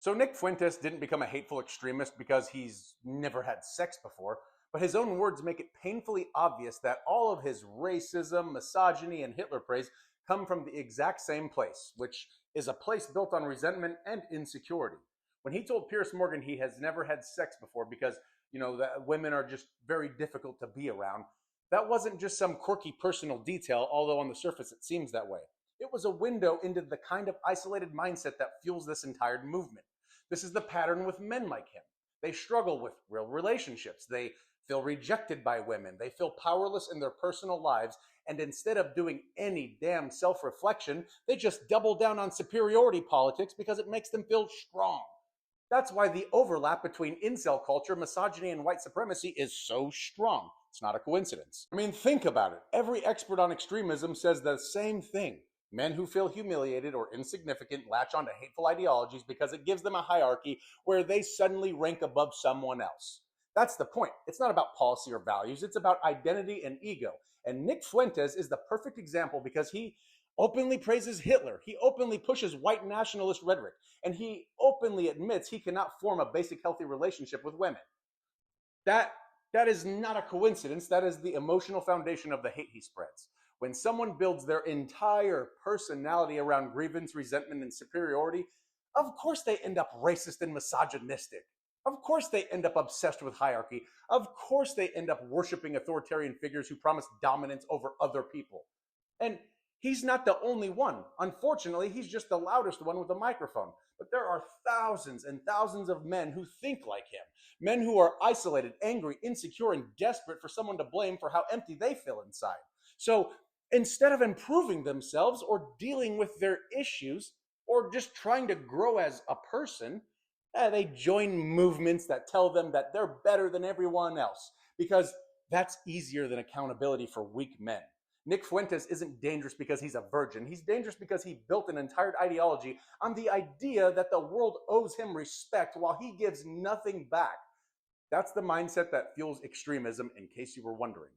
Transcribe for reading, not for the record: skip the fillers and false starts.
So Nick Fuentes didn't become a hateful extremist because he's never had sex before, but his own words make it painfully obvious that all of his racism, misogyny, and Hitler praise come from the exact same place, which is a place built on resentment and insecurity. When he told Pierce Morgan he has never had sex before because, that women are just very difficult to be around, that wasn't just some quirky personal detail, although on the surface it seems that way. It was a window into the kind of isolated mindset that fuels this entire movement. This is the pattern with men like him. They struggle with real relationships. They feel rejected by women. They feel powerless in their personal lives. And instead of doing any damn self reflection, they just double down on superiority politics because it makes them feel strong. That's why the overlap between incel culture, misogyny, and white supremacy is so strong. It's not a coincidence. I mean, think about it. Every expert on extremism says the same thing. Men who feel humiliated or insignificant latch onto hateful ideologies because it gives them a hierarchy where they suddenly rank above someone else. That's the point. It's not about policy or values, it's about identity and ego. And Nick Fuentes is the perfect example because he openly praises Hitler. He openly pushes white nationalist rhetoric. And he openly admits he cannot form a basic healthy relationship with women. That that is not a coincidence. That is the emotional foundation of the hate he spreads. When someone builds their entire personality around grievance, resentment, and superiority, of course they end up racist and misogynistic. Of course they end up obsessed with hierarchy. Of course they end up worshiping authoritarian figures who promise dominance over other people. And he's not the only one. Unfortunately, he's just the loudest one with a microphone. But there are thousands and thousands of men who think like him. Men who are isolated, angry, insecure, and desperate for someone to blame for how empty they feel inside. So instead of improving themselves or dealing with their issues or just trying to grow as a person, they join movements that tell them that they're better than everyone else because that's easier than accountability for weak men. Nick Fuentes isn't dangerous because he's a virgin. He's dangerous because he built an entire ideology on the idea that the world owes him respect while he gives nothing back. That's the mindset that fuels extremism, in case you were wondering.